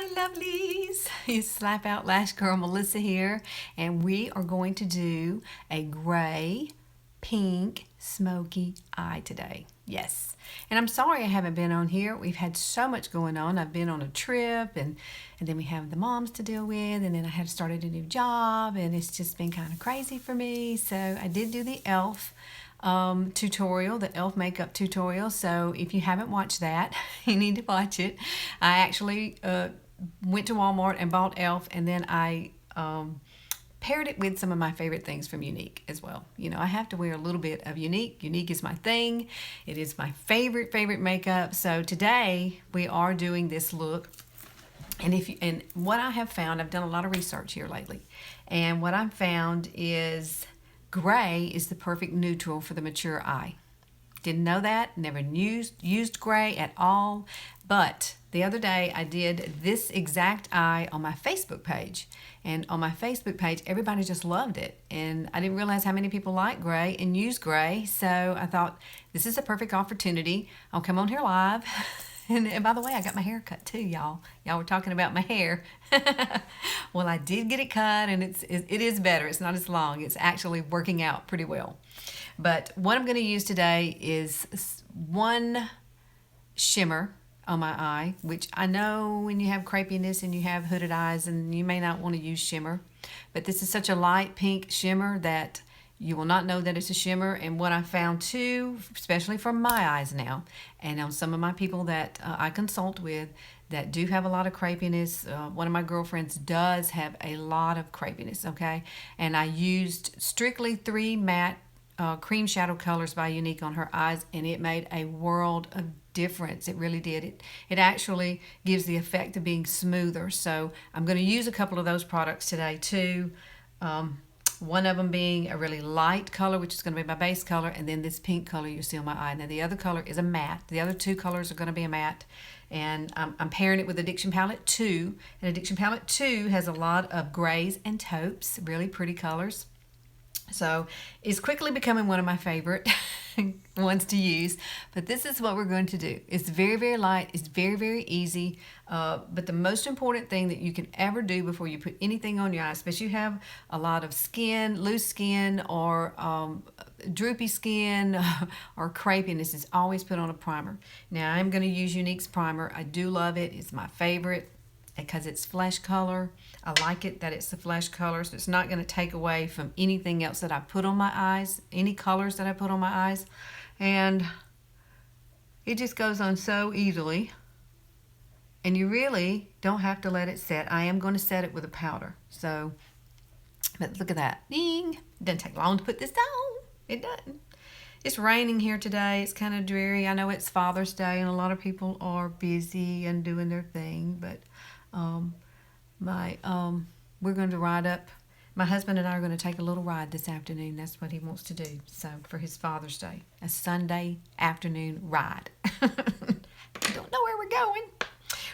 Hi lovelies, it's Slap Out Lash Girl Melissa here, and we are going to do a gray, pink, smoky eye today. Yes, and I'm sorry I haven't been on here. We've had so much going on. I've been on a trip, and then we have the moms to deal with, and then I had started a new job, and it's just been kind of crazy for me. So I did do the e.l.f. Tutorial, the e.l.f. makeup tutorial. So if you haven't watched that, you need to watch it. I actually went to Walmart and bought e.l.f. and then I paired it with some of my favorite things from Younique as well. You know, I have to wear a little bit of Younique. Younique is my thing. It is my favorite makeup. So today we are doing this look. And what I have found, I've done a lot of research here lately, and what I've found is gray is the perfect neutral for the mature eye. Didn't know that, never used gray at all, but the other day I did this exact eye on my Facebook page, and on my Facebook page everybody just loved it, and I didn't realize how many people like gray and use gray, so I thought this is a perfect opportunity. I'll come on here live. And by the way, I got my hair cut too, y'all. Y'all were talking about my hair. Well, I did get it cut, and it is better. It's not as long. It's actually working out pretty well. But what I'm going to use today is one shimmer on my eye, which I know when you have crepiness and you have hooded eyes, and you may not want to use shimmer. But this is such a light pink shimmer that you will not know that it's a shimmer. And what I found too, especially for my eyes now, and on some of my people that I consult with that do have a lot of crepiness, one of my girlfriends does have a lot of crepiness, okay? And I used strictly 3 matte cream shadow colors by Younique on her eyes, and it made a world of difference. It really did. It actually gives the effect of being smoother. So I'm going to use a couple of those products today too. One of them being a really light color, which is going to be my base color, and then this pink color you see on my eye. Now the other color is a matte. The other 2 colors are going to be a matte, and I'm pairing it with Addiction Palette 2. And Addiction Palette 2 has a lot of grays and taupes, really pretty colors. So it's quickly becoming one of my favorite ones to use. But this is what we're going to do. It's very light. It's very easy. But the most important thing that you can ever do before you put anything on your eyes, especially if you have a lot of skin, loose skin, or droopy skin, or crepiness, is always put on a primer. Now I'm going to use Younique's primer. I do love it. It's my favorite because it's flesh color. I like it that it's the flesh color, so it's not going to take away from anything else that I put on my eyes, any colors that I put on my eyes. And it just goes on so easily. And you really don't have to let it set. I am going to set it with a powder. So, but look at that. Ding! It doesn't take long to put this on. It doesn't. It's raining here today. It's kind of dreary. I know it's Father's Day and a lot of people are busy and doing their thing, but we're going to ride up. My husband and I are going to take a little ride this afternoon. That's what he wants to do. So for his Father's Day, a Sunday afternoon ride. Don't know where we're going.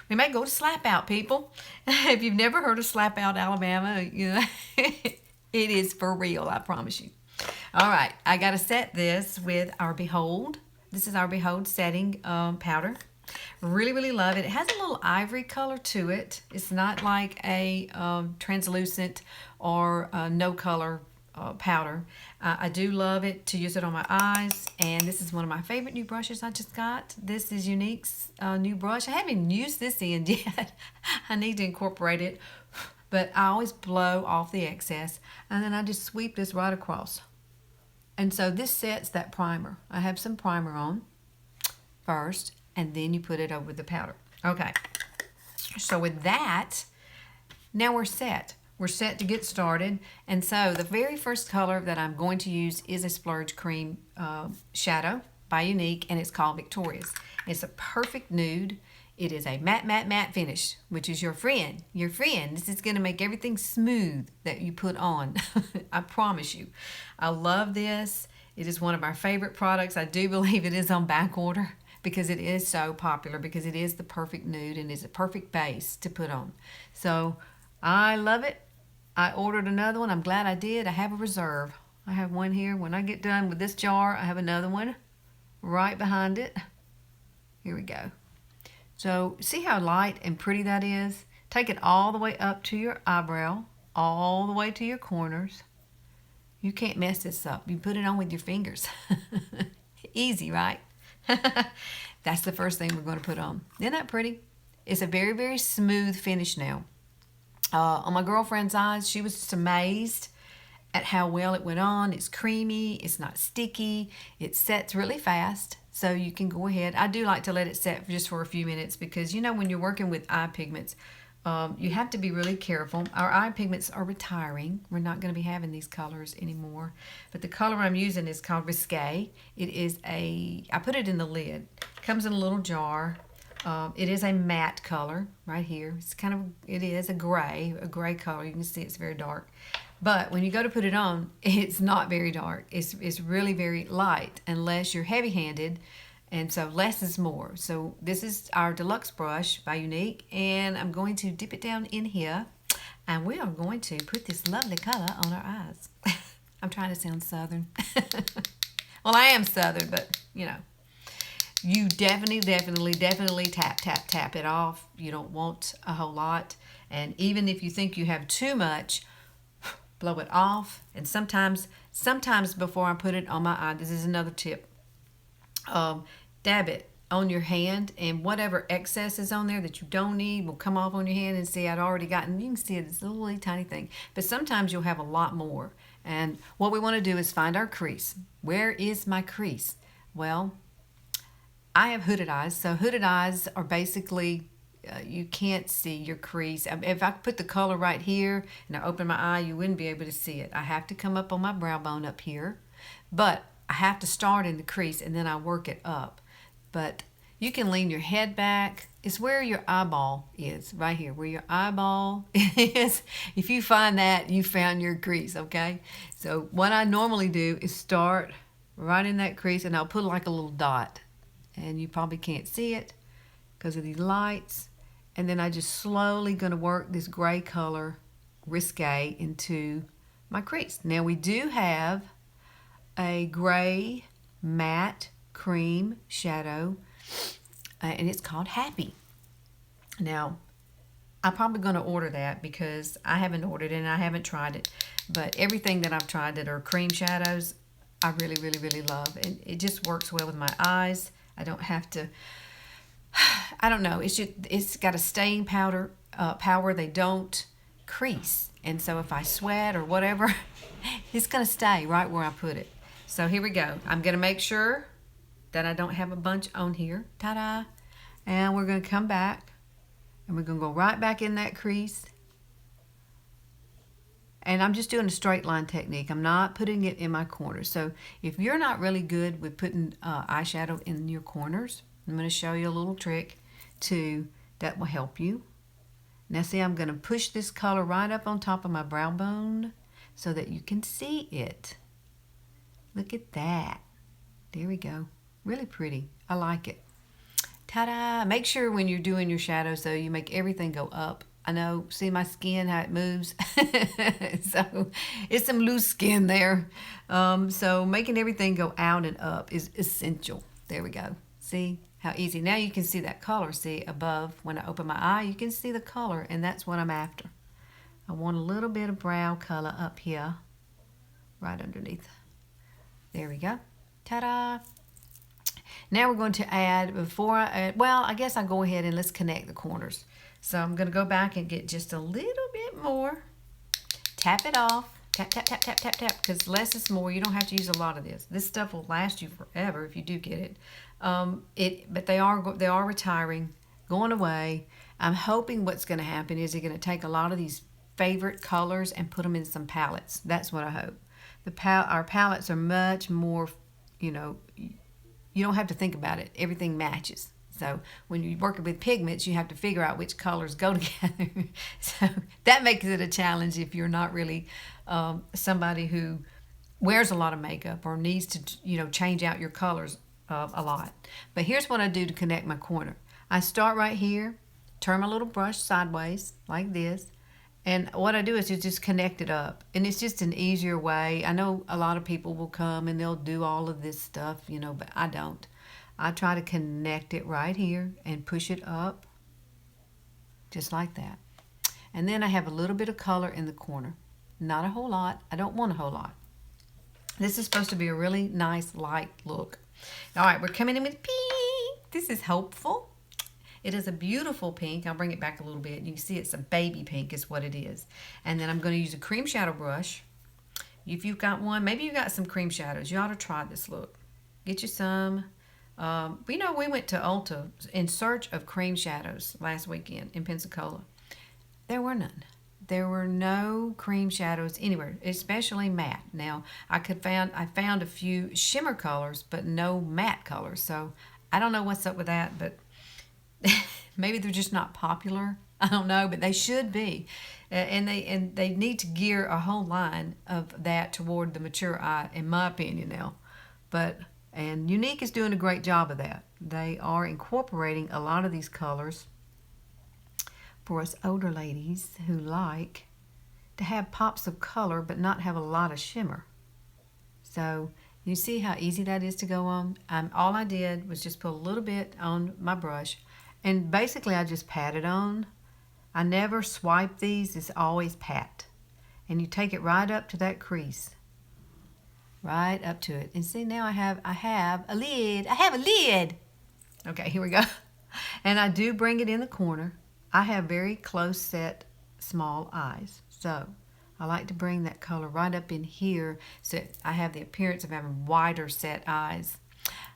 We may go to Slap Out, people. If you've never heard of Slap Out, Alabama, you know, it is for real. I promise you. All right, I got to set this with our Behold. This is our Behold setting powder. Really love it. It has a little ivory color to it. It's not like a translucent or no color powder. I do love it to use it on my eyes, and this is one of my favorite new brushes I just got. This is Younique's new brush. I haven't used this end yet. I need to incorporate it, but I always blow off the excess, and then I just sweep this right across. And so this sets that primer. I have some primer on first, and then you put it over the powder. Okay, so with that, now we're set. We're set to get started. And so the very first color that I'm going to use is a Splurge Cream shadow by Younique, and it's called Victorious. It's a perfect nude. It is a matte finish, which is your friend. Your friend. This is going to make everything smooth that you put on. I promise you. I love this. It is one of our favorite products. I do believe it is on back order because it is so popular, because it is the perfect nude and is a perfect base to put on. So I love it. I ordered another one. I'm glad I did. I have a reserve. I have one here. When I get done with this jar, I have another one right behind it. Here we go. So see how light and pretty that is? Take it all the way up to your eyebrow, all the way to your corners. You can't mess this up. You put it on with your fingers. Easy, right? That's the first thing we're going to put on. Isn't that pretty? It's a very, very smooth finish now. On my girlfriend's eyes, she was just amazed at how well it went on. It's creamy, it's not sticky, it sets really fast, so you can go ahead. I do like to let it set just for a few minutes because you know when you're working with eye pigments, you have to be really careful. Our eye pigments are retiring. We're not going to be having these colors anymore. But the color I'm using is called Risque. It is I put it in the lid. It comes in a little jar. It is a matte color right here. It is a gray color. You can see it's very dark. But when you go to put it on, it's not very dark. It's really very light unless you're heavy-handed. And so less is more. So this is our deluxe brush by Younique, and I'm going to dip it down in here, and we are going to put this lovely color on our eyes. I'm trying to sound Southern. Well, I am Southern, but you know, you definitely tap it off. You don't want a whole lot, and even if you think you have too much, blow it off. And sometimes before I put it on my eye, this is another tip. Dab it on your hand, and whatever excess is on there that you don't need will come off on your hand. And see, I'd already gotten, you can see it's a little tiny thing, but sometimes you'll have a lot more. And what we want to do is find our crease. Where is my crease? Well, I have hooded eyes, so hooded eyes are basically you can't see your crease. If I put the color right here and I open my eye, you wouldn't be able to see it. I have to come up on my brow bone up here, but I have to start in the crease and then I work it up. But you can lean your head back. It's where your eyeball is, right here, where your eyeball is. If you find that, you found your crease, okay? So what I normally do is start right in that crease, and I'll put like a little dot. And you probably can't see it because of these lights. And then I just slowly gonna work this gray color, Risque, into my crease. Now we do have a gray matte cream shadow, and it's called Happy. Now I'm probably going to order that because I haven't ordered it and I haven't tried it, but everything that I've tried that are cream shadows I really love, and it just works well with my eyes. I don't have to, I don't know, it's got a staying power. They don't crease, and so if I sweat or whatever, it's going to stay right where I put it. So here we go. I'm going to make sure that I don't have a bunch on here. Ta-da! And we're going to come back, and we're going to go right back in that crease. And I'm just doing a straight line technique. I'm not putting it in my corners. So if you're not really good with putting eyeshadow in your corners, I'm going to show you a little trick that will help you. Now see, I'm going to push this color right up on top of my brow bone so that you can see it. Look at that. There we go. Really pretty. I like it. Ta-da! Make sure when you're doing your shadows, though, you make everything go up. I know, see my skin, how it moves? So it's some loose skin there. So making everything go out and up is essential. There we go. See how easy. Now you can see that color. See above, when I open my eye, you can see the color, and that's what I'm after. I want a little bit of brow color up here, right underneath. There we go. Ta-da! Now we're going to add, I guess I'll go ahead and let's connect the corners. So I'm going to go back and get just a little bit more. Tap it off. Tap, tap, tap, tap, tap, tap, because less is more. You don't have to use a lot of this. This stuff will last you forever if you do get it. But they are retiring, going away. I'm hoping what's going to happen is they're going to take a lot of these favorite colors and put them in some palettes. That's what I hope. Our palettes are much more, you don't have to think about it. Everything matches. So when you're working with pigments, you have to figure out which colors go together. So that makes it a challenge if you're not really somebody who wears a lot of makeup or needs to, change out your colors a lot. But here's what I do to connect my corner. I start right here, turn my little brush sideways like this, and what I do is just connect it up. And it's just an easier way. I know a lot of people will come and they'll do all of this stuff, but I don't. I try to connect it right here and push it up just like that. And then I have a little bit of color in the corner. Not a whole lot. I don't want a whole lot. This is supposed to be a really nice light look. All right, we're coming in with pink. This is hopeful. It is a beautiful pink. I'll bring it back a little bit. You can see it's a baby pink is what it is. And then I'm going to use a cream shadow brush. If you've got one, maybe you got some cream shadows. You ought to try this look. Get you some. We went to Ulta in search of cream shadows last weekend in Pensacola. There were none. There were no cream shadows anywhere, especially matte. Now, I found a few shimmer colors, but no matte colors. So I don't know what's up with that, but maybe they're just not popular. I don't know, but they should be. And they need to gear a whole line of that toward the mature eye, in my opinion now. And Younique is doing a great job of that. They are incorporating a lot of these colors for us older ladies who like to have pops of color but not have a lot of shimmer. So you see how easy that is to go on? All I did was just put a little bit on my brush, and basically I just pat it on. I never swipe these, it's always pat. And you take it right up to that crease. Right up to it. And see, now I have a lid. I have a lid. Okay, here we go. And I do bring it in the corner. I have very close set small eyes. So I like to bring that color right up in here so I have the appearance of having wider set eyes.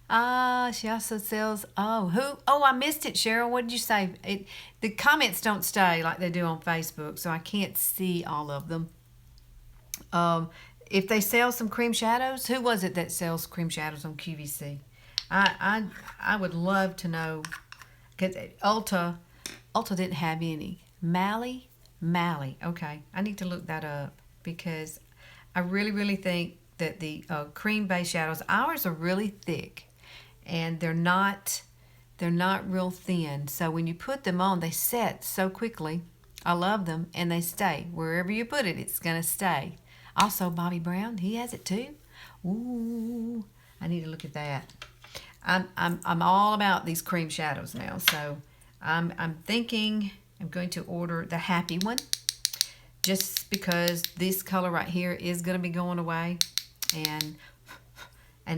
She also sells, I missed it, Cheryl. What did you say? The comments don't stay like they do on Facebook, so I can't see all of them. If they sell some cream shadows, who was it that sells cream shadows on QVC? I would love to know, because Ulta didn't have any. Mally. Okay, I need to look that up because I really, really think that the cream-based shadows, ours are really thick, and they're not real thin. So when you put them on, they set so quickly. I love them, and they stay. Wherever you put it, it's gonna stay. Also, Bobby Brown, he has it too. Ooh, I need to look at that. I'm all about these cream shadows now, so I'm thinking I'm going to order the happy one, just because this color right here is going to be going away, and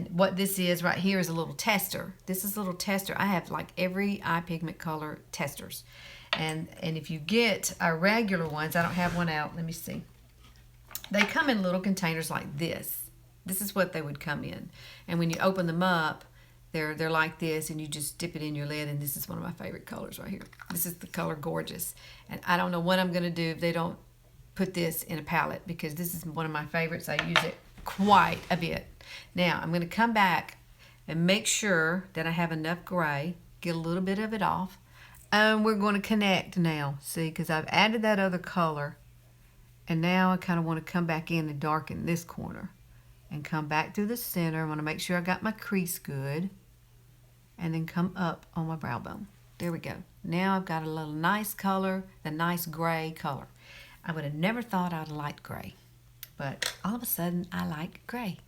what this is right here is a little tester. This is a little tester. I have like every eye pigment color testers, and if you get our regular ones, I don't have one out. Let me see. They come in little containers like this. This is what they would come in. And when you open them up, they're like this, and you just dip it in your lid, and this is one of my favorite colors right here. This is the color Gorgeous. And I don't know what I'm going to do if they don't put this in a palette, because this is one of my favorites. I use it quite a bit. Now, I'm going to come back and make sure that I have enough gray, get a little bit of it off. And we're going to connect now, see, because I've added that other color. And now I kind of want to come back in and darken this corner and come back through the center. I want to make sure I got my crease good, and then come up on my brow bone. There we go. Now I've got a little nice color, the nice gray color. I would have never thought I'd like gray, but all of a sudden I like gray.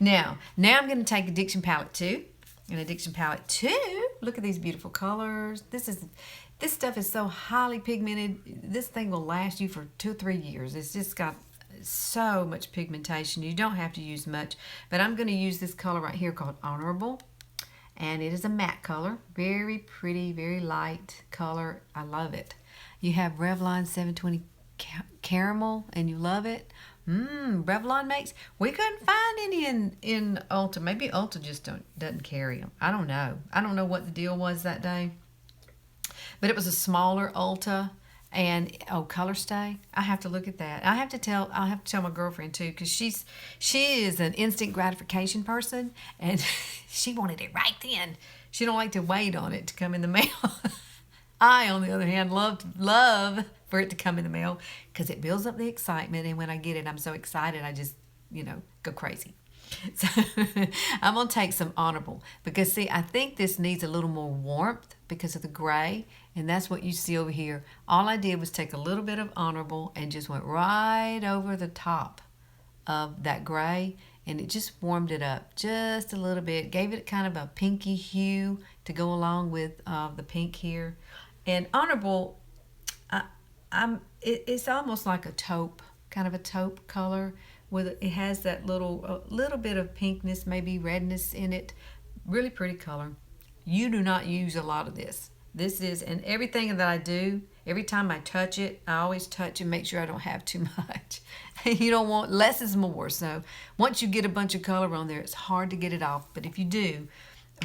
Now I'm going to take Addiction Palette 2. And Addiction Palette 2, look at these beautiful colors. This stuff is so highly pigmented. This thing will last you for 2 or 3 years. It's just got so much pigmentation. You don't have to use much. But I'm going to use this color right here called Honorable. And it is a matte color. Very pretty, very light color. I love it. You have Revlon 720 Caramel, and you love it. Revlon makes. We couldn't find any in Ulta. Maybe Ulta just doesn't carry them. I don't know. I don't know what the deal was that day. But it was a smaller Ulta, and Color Stay. I have to look at that. I'll have to tell my girlfriend too, because she is an instant gratification person, and she wanted it right then. She don't like to wait on it to come in the mail. I, on the other hand, love for it to come in the mail, because it builds up the excitement, and when I get it, I'm so excited I just go crazy. So I'm gonna take some Honorable, because see, I think this needs a little more warmth because of the gray, and that's what you see over here. All I did was take a little bit of Honorable and just went right over the top of that gray, and it just warmed it up just a little bit, gave it kind of a pinky hue to go along with the pink here. And Honorable, It's almost like a taupe, kind of a taupe color. It has that little bit of pinkness, maybe redness in it. Really pretty color. You do not use a lot of this. This is, and everything that I do, every time I touch it, I always touch and make sure I don't have too much. You don't want, less is more. So once you get a bunch of color on there, it's hard to get it off. But if you do,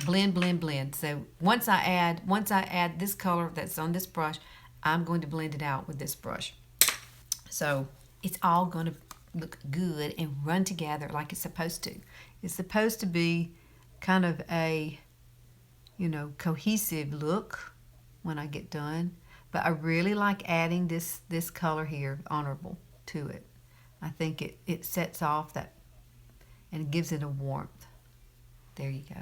blend, blend, blend. So once I add this color that's on this brush, I'm going to blend it out with this brush. So it's all going to look good and run together like it's supposed to. It's supposed to be kind of a, cohesive look when I get done. But I really like adding this color here, Honorable, to it. I think it sets off that and gives it a warmth. There you go.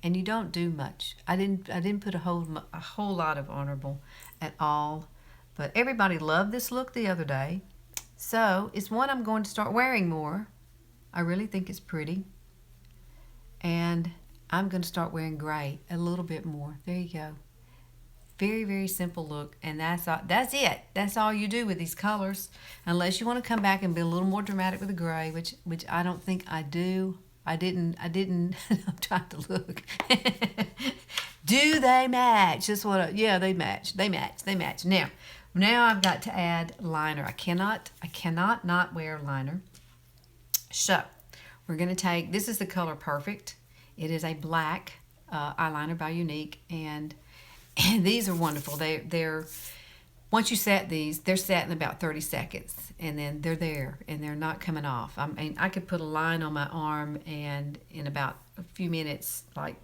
And you don't do much. I didn't put a whole lot of Honorable at all. But everybody loved this look the other day. So it's one I'm going to start wearing more. I really think it's pretty. And I'm going to start wearing gray a little bit more. There you go. Very, very simple look. And that's it. That's all you do with these colors. Unless you want to come back and be a little more dramatic with the gray, which I don't think I do. I didn't, I'm trying to look. Do they match? That's what, yeah, they match. They match. Now I've got to add liner. I cannot not wear liner. So we're going to take, this is the color Perfect. It is a black eyeliner by Younique, and these are wonderful. They're once you set these, they're set in about 30 seconds, and then they're there, and they're not coming off. I mean, I could put a line on my arm, and in about a few minutes, like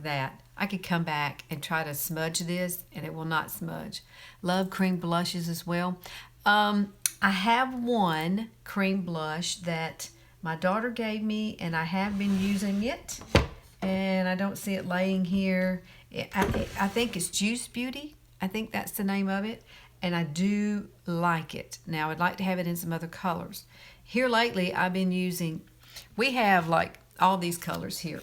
that, I could come back and try to smudge this, and it will not smudge. Love cream blushes as well. I have one cream blush that my daughter gave me, and I have been using it, and I don't see it laying here. I think it's Juice Beauty. I think that's the name of it. And I do like it. Now, I'd like to have it in some other colors. Here lately, I've been using, we have like all these colors here.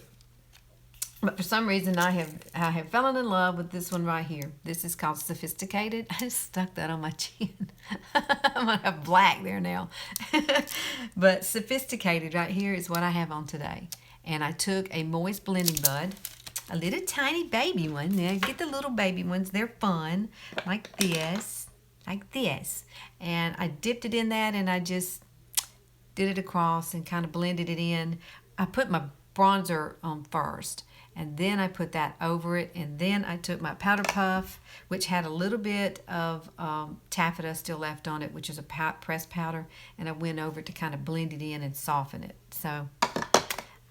But for some reason, I have fallen in love with this one right here. This is called Sophisticated. I just stuck that on my chin. I'm going to have black there now. But Sophisticated right here is what I have on today. And I took a moist blending bud, a little tiny baby one. Now, get the little baby ones. They're fun, like this. And I dipped it in that, and I just did it across and kind of blended it in. I put my bronzer on first, and then I put that over it, and then I took my powder puff, which had a little bit of taffeta still left on it, which is a pressed powder, and I went over to kind of blend it in and soften it. So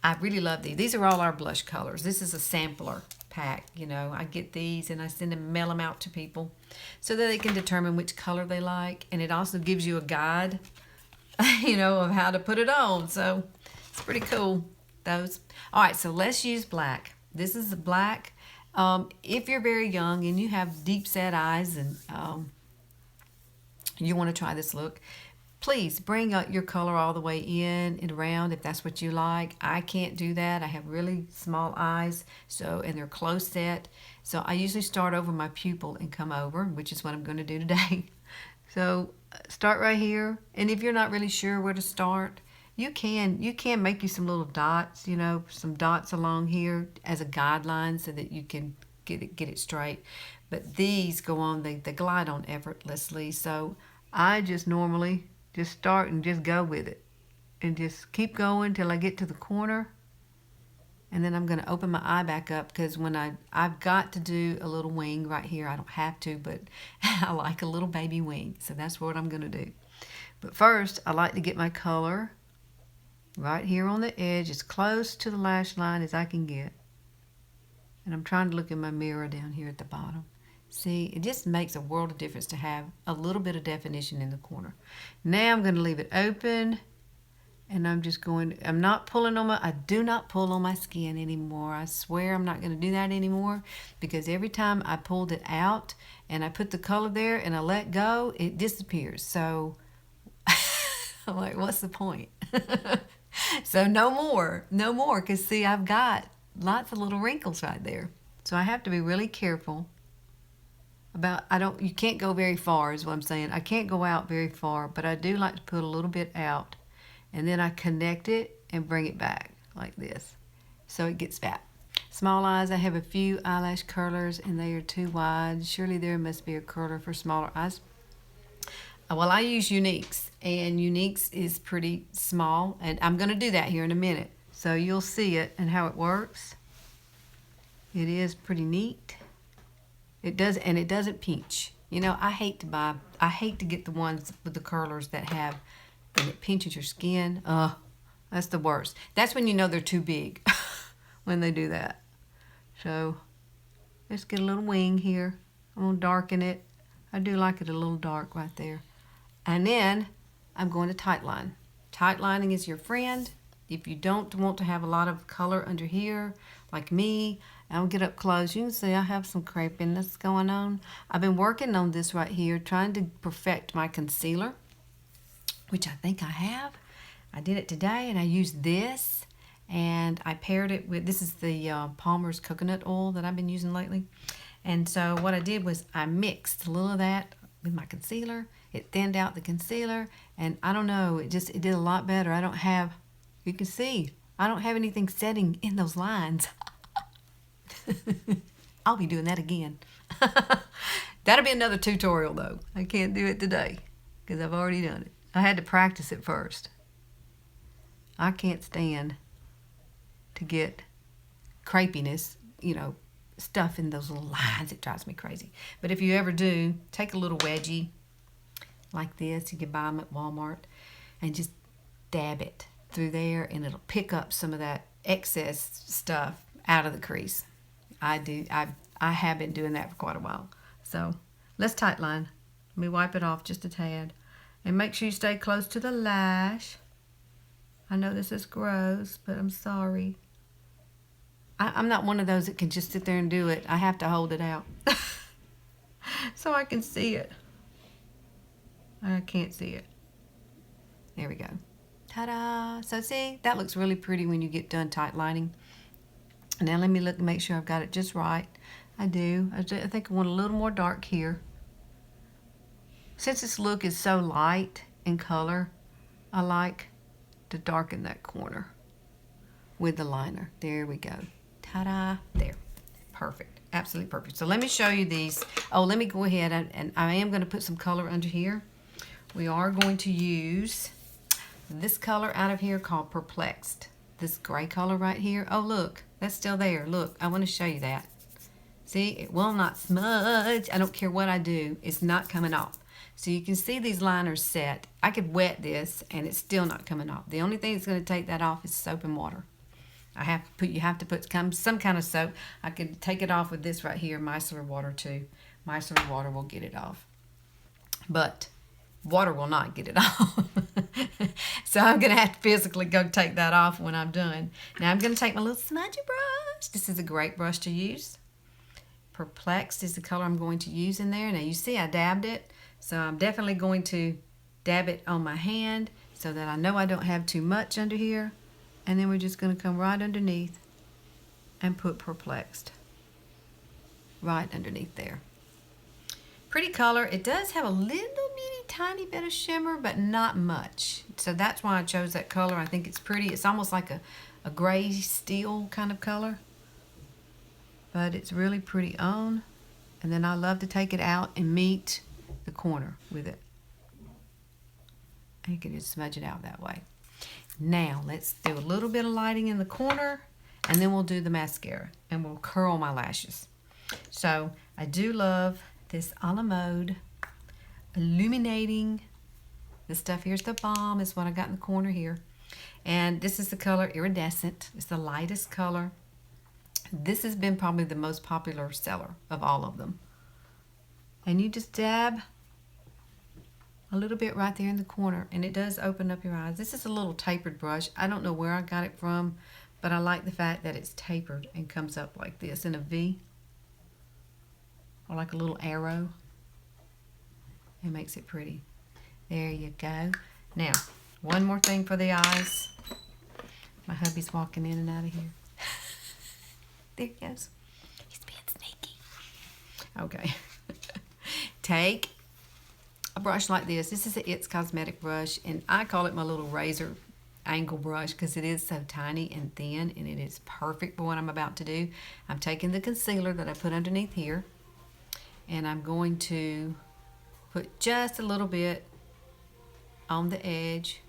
I really love these. These are all our blush colors. This is a sampler pack. I get these and I mail them out to people so that they can determine which color they like, and it also gives you a guide of how to put it on. So it's pretty cool, those. All right, so let's use black. This is the black. If you're very young and you have deep set eyes and you want to try this look, please bring up your color all the way in and around if that's what you like. I can't do that. I have really small eyes, and they're close set. So I usually start over my pupil and come over, which is what I'm going to do today. So start right here. And if you're not really sure where to start, you can make you some little dots, some dots along here as a guideline so that you can get it straight. But these go on, they glide on effortlessly. So I just normally just start and just go with it and just keep going till I get to the corner, and then I'm going to open my eye back up, because when I've got to do a little wing right here. I don't have to, but I like a little baby wing, so that's what I'm going to do. But first, I like to get my color right here on the edge, as close to the lash line as I can get, and I'm trying to look in my mirror down here at the bottom. See, it just makes a world of difference to have a little bit of definition in the corner. Now I'm going to leave it open, and I'm not pulling on I do not pull on my skin anymore. I swear I'm not going to do that anymore, because every time I pulled it out and I put the color there and I let go, it disappears. So I'm like, what's the point? So no more, because see, I've got lots of little wrinkles right there. So I have to be really careful You can't go very far is what I'm saying. I can't go out very far, but I do like to put a little bit out, and then I connect it and bring it back like this so it gets fat. Small eyes, I have a few eyelash curlers and they are too wide. Surely there must be a curler for smaller eyes. Well, I use Younique's, and Younique's is pretty small, and I'm going to do that here in a minute. So you'll see it and how it works. It is pretty neat. It doesn't pinch. You know, I hate to get the ones with the curlers that it pinches your skin. That's the worst. That's when you know they're too big when they do that. So let's get a little wing here. I'm going to darken it. I do like it a little dark right there. And then I'm going to tight line. Tight lining is your friend. If you don't want to have a lot of color under here, like me, I'll get up close. You can see I have some crepiness going on. I've been working on this right here, trying to perfect my concealer, which I think I have. I did it today, and I used this, and I paired it with, this is the Palmer's coconut oil that I've been using lately. And so what I did was I mixed a little of that with my concealer. It thinned out the concealer, and I don't know, it did a lot better. I don't have, you can see, I don't have anything setting in those lines. I'll be doing that again. That'll be another tutorial though. I can't do it today because I've already done it. I had to practice it first. I can't stand to get crepiness, you know, stuff in those little lines. It drives me crazy. But if you ever do, take a little wedgie like this. You can buy them at Walmart and just dab it through there, and it'll pick up some of that excess stuff out of the crease. I have been doing that for quite a while. So let's tight line. Let me wipe it off just a tad. And make sure you stay close to the lash. I know this is gross, but I'm sorry. I'm not one of those that can just sit there and do it. I have to hold it out so I can see it. I can't see it. There we go. Ta-da! So see, that looks really pretty when you get done tight lining. Now let me look and make sure I've got it just right. I do. I think I want a little more dark here. Since this look is so light in color, I like to darken that corner with the liner. There we go. Ta-da! There. Perfect. Absolutely perfect. So let me show you these. Oh, let me go ahead and I am going to put some color under here. We are going to use this color out of here called Perplexed. This gray color right here. Oh, look. That's still there. Look, I want to show you that. See, it will not smudge. I don't care what I do. It's not coming off. So you can see these liners set. I could wet this and it's still not coming off. The only thing that's going to take that off is soap and water. You have to put some kind of soap. I could take it off with this right here, micellar water too. Micellar water will get it off. But water will not get it off. So I'm going to have to physically go take that off when I'm done. Now I'm going to take my little smudgy brush. This is a great brush to use. Perplexed is the color I'm going to use in there. Now you see I dabbed it. So I'm definitely going to dab it on my hand so that I know I don't have too much under here. And then we're just going to come right underneath and put Perplexed right underneath there. Pretty color. It does have a little bitty tiny bit of shimmer, but not much. So that's why I chose that color. I think it's pretty. It's almost like a gray steel kind of color. But it's really pretty on. And then I love to take it out and meet the corner with it. And you can just smudge it out that way. Now let's do a little bit of lighting in the corner, and then we'll do the mascara and we'll curl my lashes. So I do love this a la mode illuminating. This stuff here's the bomb. Is what I got in the corner here. And this is the color Iridescent. It's the lightest color. This has been probably the most popular seller of all of them. And you just dab a little bit right there in the corner, and it does open up your eyes. This is a little tapered brush. I don't know where I got it from, but I like the fact that it's tapered and comes up like this in a V, or like a little arrow. It makes it pretty. There you go. Now, one more thing for the eyes. My hubby's walking in and out of here. There he goes. He's being sneaky. Okay. take a brush like this. This is a It's Cosmetic brush, and I call it my little razor angle brush because it is so tiny and thin, and it is perfect for what I'm about to do. I'm taking the concealer that I put underneath here, and I'm going to put just a little bit on the edge.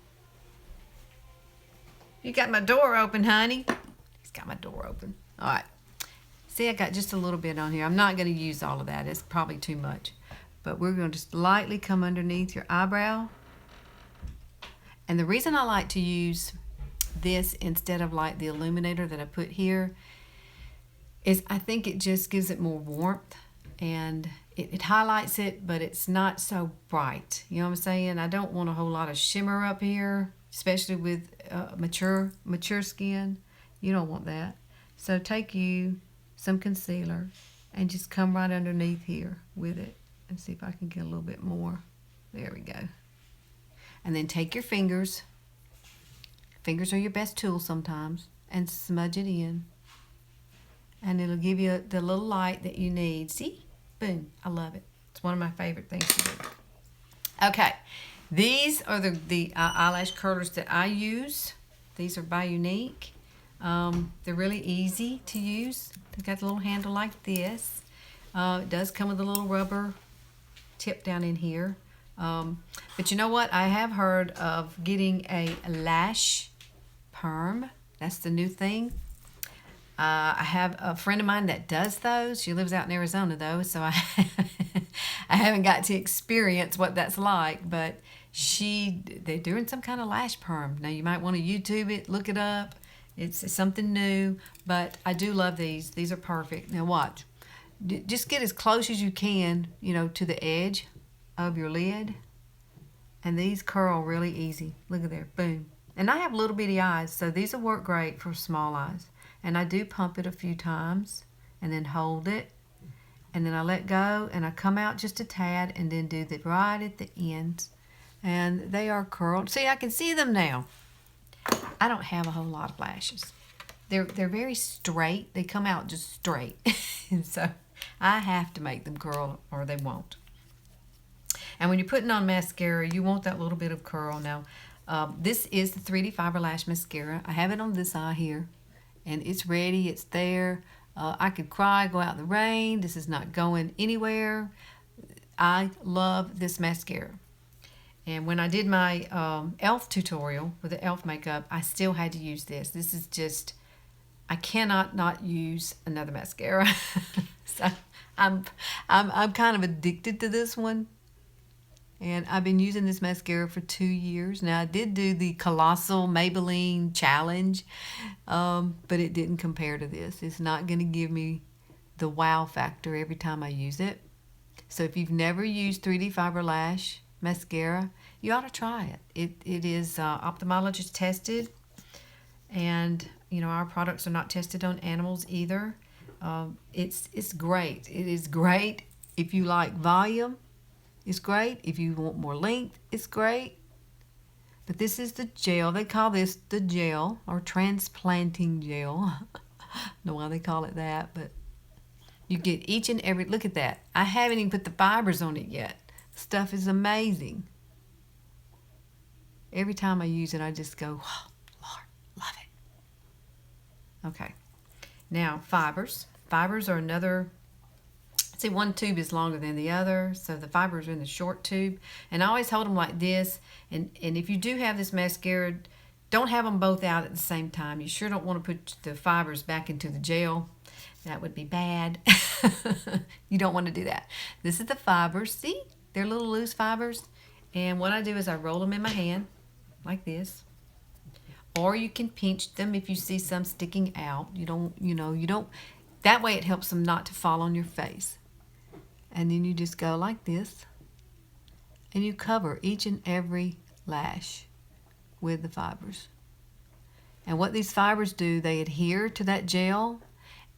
You got my door open, honey. He's got my door open. All right. See, I got just a little bit on here. I'm not going to use all of that. It's probably too much. But we're going to just lightly come underneath your eyebrow. And the reason I like to use this instead of like the illuminator that I put here is I think it just gives it more warmth, and it highlights it, but it's not so bright. You know what I'm saying? I don't want a whole lot of shimmer up here, especially with mature skin. You don't want that. So take you some concealer and just come right underneath here with it and see if I can get a little bit more. There we go. And then take your fingers. Fingers are your best tool sometimes, and smudge it in. And it'll give you the little light that you need. See? Boom. I love it. It's one of my favorite things to do. Okay. These are the eyelash curlers that I use. These are by Younique. They're really easy to use. They've got a little handle like this. It does come with a little rubber tip down in here. But you know what? I have heard of getting a lash perm. That's the new thing. I have a friend of mine that does those. She lives out in Arizona though, so I haven't got to experience what that's like, but they're doing some kind of lash perm. Now you might want to YouTube it, look it up. It's something new, but I do love these. These are perfect. Now watch. Just get as close as you can, to the edge of your lid, and these curl really easy. Look at there. Boom. And I have little bitty eyes, so these will work great for small eyes. And I do pump it a few times and then hold it, and then I let go and I come out just a tad and then do that right at the ends, and they are curled. See, I can see them now. I don't have a whole lot of lashes. They're very straight. They come out just straight. And so I have to make them curl or they won't. And when you're putting on mascara, you want that little bit of curl. Now, this is the 3D Fiber Lash Mascara. I have it on this eye here, and it's ready. It's there. I could cry, go out in the rain. This is not going anywhere. I love this mascara. And when I did my e.l.f. tutorial with the e.l.f. makeup, I still had to use this. This is just, I cannot not use another mascara. So I'm kind of addicted to this one. And I've been using this mascara for 2 years. Now, I did do the Colossal Maybelline Challenge, but it didn't compare to this. It's not going to give me the wow factor every time I use it. So if you've never used 3D Fiber Lash Mascara, you ought to try it. It is ophthalmologist tested, and our products are not tested on animals either. It's great. It is great if you like volume. It's great. If you want more length, it's great. But this is the gel. They call this the gel, or transplanting gel. I don't know why they call it that, but you get each and every, look at that. I haven't even put the fibers on it yet. Stuff is amazing. Every time I use it, I just go, oh, Lord, love it. Okay. Now, fibers. Fibers are another. See, one tube is longer than the other, so the fibers are in the short tube. And I always hold them like this. And if you do have this mascara, don't have them both out at the same time. You sure don't want to put the fibers back into the gel. That would be bad. You don't want to do that. This is the fibers. See? They're little loose fibers. And what I do is I roll them in my hand like this. Or you can pinch them if you see some sticking out. You don't. That way it helps them not to fall on your face. And then you just go like this, and you cover each and every lash with the fibers. And what these fibers do, they adhere to that gel,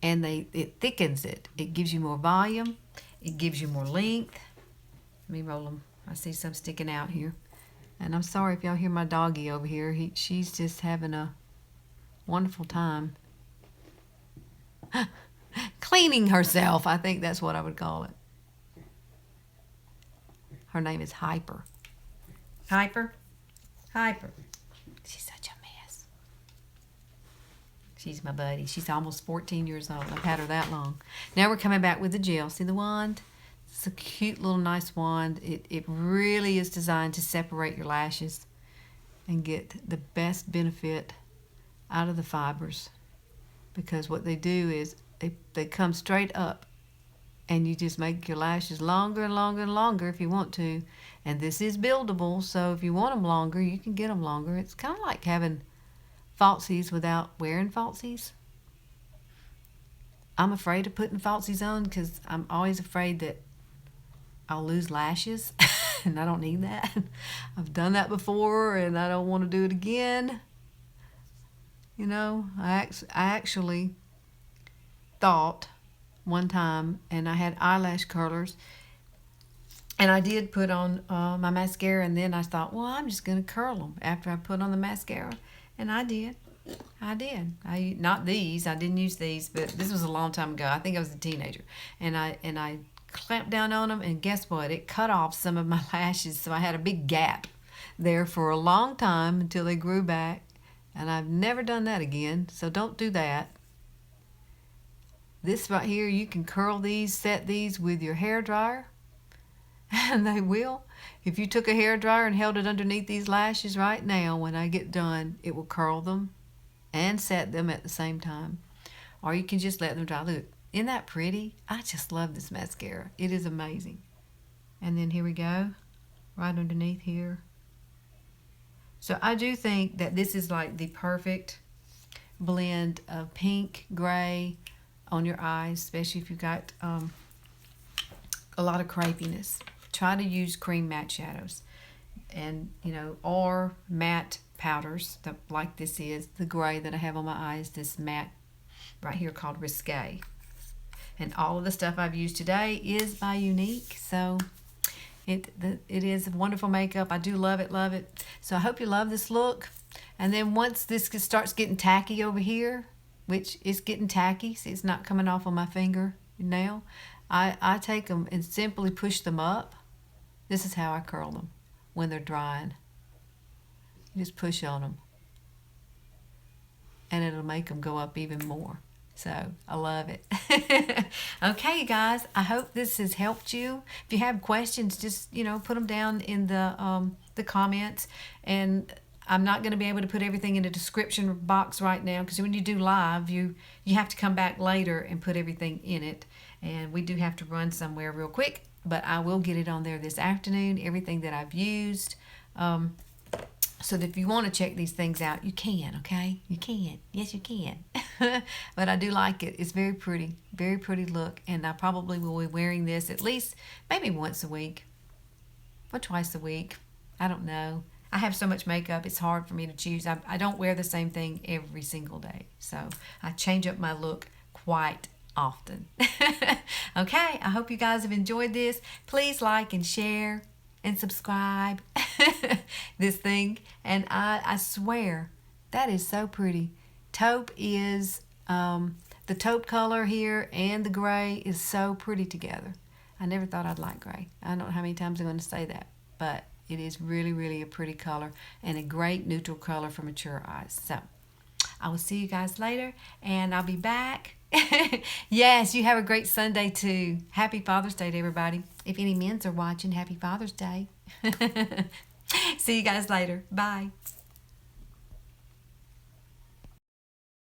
and it thickens it. It gives you more volume. It gives you more length. Let me roll them. I see some sticking out here. And I'm sorry if y'all hear my doggy over here. She's just having a wonderful time. Cleaning herself, I think that's what I would call it. Her name is Hyper. Hyper? Hyper. She's such a mess. She's my buddy. She's almost 14 years old. I've had her that long. Now we're coming back with the gel. See the wand? It's a cute little nice wand. It really is designed to separate your lashes and get the best benefit out of the fibers, because what they do is they come straight up, and you just make your lashes longer and longer and longer if you want to. And this is buildable, so if you want them longer, you can get them longer. It's kind of like having falsies without wearing falsies. I'm afraid of putting falsies on because I'm always afraid that I'll lose lashes, and I don't need that. I've done that before, and I don't want to do it again. You know, I actually thought one time, and I had eyelash curlers, and I did put on my mascara, and then I thought, well, I'm just going to curl them after I put on the mascara, and I did. Not these. I didn't use these, but this was a long time ago. I think I was a teenager, and I clamped down on them, and guess what? It cut off some of my lashes, so I had a big gap there for a long time until they grew back, and I've never done that again, so don't do that. This right here, you can curl these, set these with your hair dryer, and they will. If you took a hair dryer and held it underneath these lashes right now, when I get done, it will curl them and set them at the same time. Or you can just let them dry. Look, isn't that pretty? I just love this mascara. It is amazing. And then here we go, right underneath here. So I do think that this is like the perfect blend of pink, gray on your eyes, especially if you've got a lot of crepiness. Try to use cream matte shadows, and or matte powders like this is the gray that I have on my eyes. This matte right here called Risque, and all of the stuff I've used today is by Younique. So it is wonderful makeup. I do love it. So I hope you love this look. And then once this starts getting tacky over here, which is getting tacky, see, it's not coming off on my finger nail, I take them and simply push them up. This is how I curl them when they're drying. You just push on them, and it'll make them go up even more. So I love it. Okay, you guys, I hope this has helped you. If you have questions, just put them down in the comments, and I'm not going to be able to put everything in the description box right now, because when you do live, you have to come back later and put everything in it, and we do have to run somewhere real quick, but I will get it on there this afternoon, everything that I've used, so that if you want to check these things out, you can, okay? You can. Yes, you can. But I do like it. It's very pretty look, and I probably will be wearing this at least maybe once a week or twice a week. I don't know. I have so much makeup, it's hard for me to choose. I don't wear the same thing every single day, so I change up my look quite often. Okay, I hope you guys have enjoyed this. Please like and share and subscribe this thing, and I swear that is so pretty. Taupe is the taupe color here and the gray is so pretty together. I never thought I'd like gray. I don't know how many times I'm going to say that, but it is really a pretty color and a great neutral color for mature eyes. So I will see you guys later, and I'll be back. Yes, you have a great Sunday too. Happy Father's Day to everybody. If any men's are watching, happy Father's Day. See you guys later. Bye.